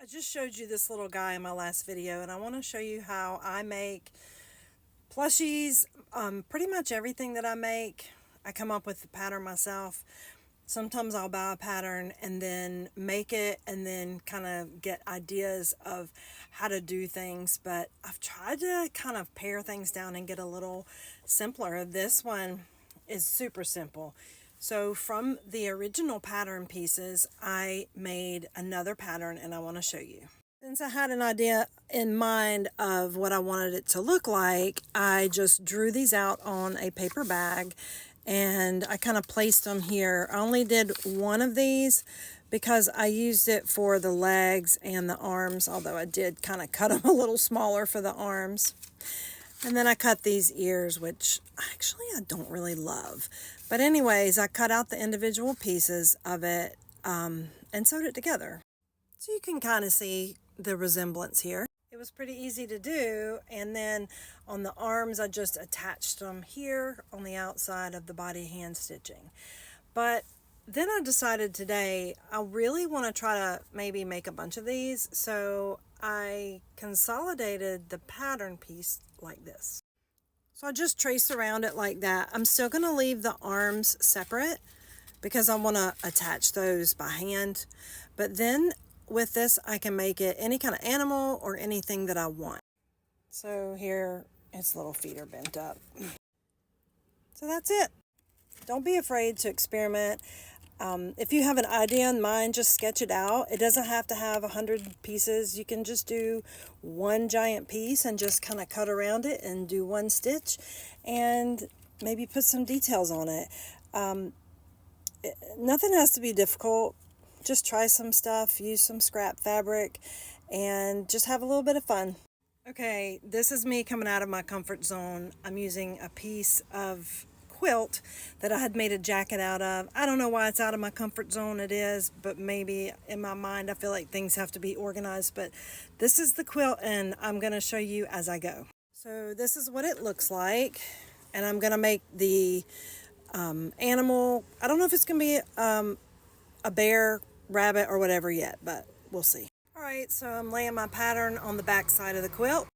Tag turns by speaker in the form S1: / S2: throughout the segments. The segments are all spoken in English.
S1: I just showed you this little guy in my last video, and I want to show you how I make plushies. Pretty much everything that I make, I come up with the pattern myself. Sometimes I'll buy a pattern and then make it and then kind of get ideas of how to do things, but I've tried to kind of pare things down and get a little simpler. This one is super simple. So from the original pattern pieces, I made another pattern and I want to show you. Since I had an idea in mind of what I wanted it to look like, I just drew these out on a paper bag and I kind of placed them here. I only did one of these because I used it for the legs and the arms, although I did kind of cut them a little smaller for the arms. And then I cut these ears, which actually I don't really love. But anyways, I cut out the individual pieces of it and sewed it together. So you can kind of see the resemblance here. It was pretty easy to do. And then on the arms, I just attached them here on the outside of the body hand stitching. But then I decided today I really want to try to maybe make a bunch of these. So I consolidated the pattern piece like this. So I just traced around it like that. I'm still going to leave the arms separate because I want to attach those by hand. But then with this, I can make it any kind of animal or anything that I want. So here, its little feet are bent up. So that's it. Don't be afraid to experiment. If you have an idea in mind, just sketch it out. It doesn't have to have 100 pieces. You can just do one giant piece and just kind of cut around it and do one stitch and maybe put some details on it. Nothing has to be difficult. Just try some stuff, use some scrap fabric, and just have a little bit of fun. Okay, this is me coming out of my comfort zone. I'm using a piece of quilt that I had made a jacket out of. I don't know why it's out of my comfort zone. It is, but maybe in my mind I feel like things have to be organized. But this is the quilt and I'm going to show you as I go. So this is what it looks like, and I'm going to make the animal. I don't know if it's going to be a bear, rabbit, or whatever yet, but we'll see. All right, so I'm laying my pattern on the back side of the quilt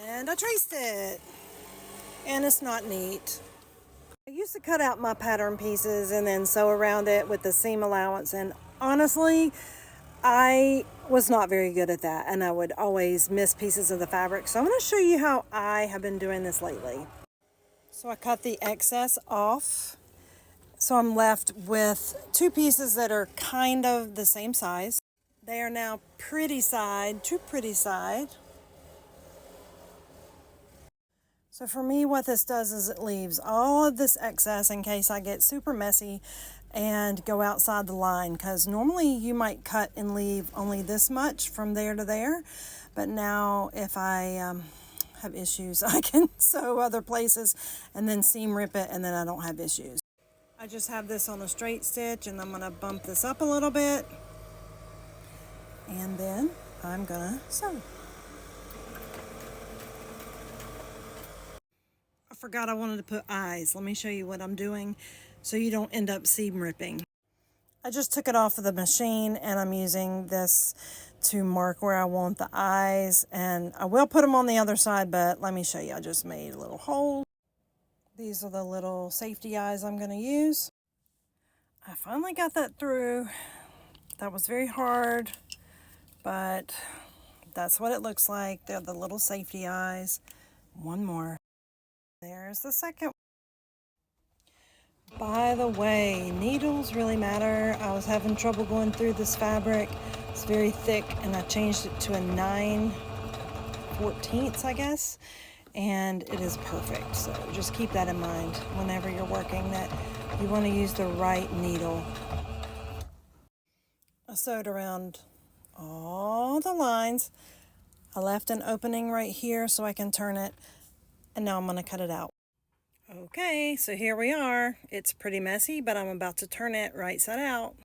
S1: and I traced it, and it's not neat. I used to cut out my pattern pieces and then sew around it with the seam allowance, and honestly, I was not very good at that, and I would always miss pieces of the fabric. So I'm going to show you how I have been doing this lately. So I cut the excess off. So I'm left with two pieces that are kind of the same size. They are now pretty side to pretty side. So for me, what this does is it leaves all of this excess in case I get super messy and go outside the line, because normally you might cut and leave only this much from there to there, but now if I have issues, I can sew other places and then seam rip it, and then I don't have issues. I just have this on a straight stitch, and I'm going to bump this up a little bit, and then I'm going to sew. I forgot I wanted to put eyes. Let me show you what I'm doing so you don't end up seam ripping. I just took it off of the machine, and I'm using this to mark where I want the eyes, and I will put them on the other side, but let me show you. I just made a little hole. These are the little safety eyes I'm going to use. I finally got that through. That was very hard, but that's what it looks like. They're the little safety eyes. One more. There's the second. By the way, needles really matter. I was having trouble going through this fabric. It's very thick, and I changed it to a 9/14, I guess, and it is perfect. So just keep that in mind whenever you're working, that you want to use the right needle. I sewed around all the lines. I left an opening right here so I can turn it, and now I'm going to cut it out. Okay, so here we are. It's pretty messy, but I'm about to turn it right side out.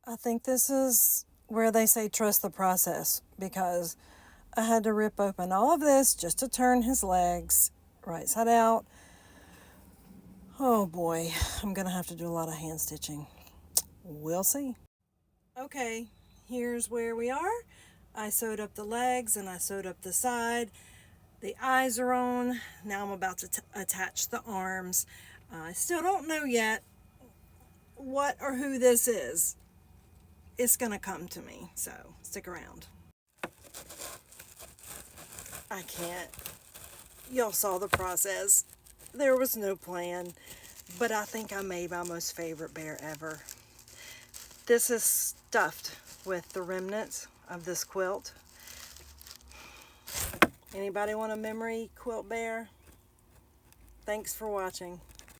S1: I think this is where they say trust the process, because I had to rip open all of this just to turn his legs right side out. Oh boy, I'm going to have to do a lot of hand stitching. We'll see. Okay, here's where we are. I sewed up the legs and I sewed up the side. The eyes are on. Now I'm about to attach the arms. I still don't know yet what or who this is. It's gonna come to me, so stick around. I can't. Y'all saw the process. There was no plan, but I think I made my most favorite bear ever. This is stuffed with the remnants of this quilt. Anybody want a memory quilt bear? Thanks for watching.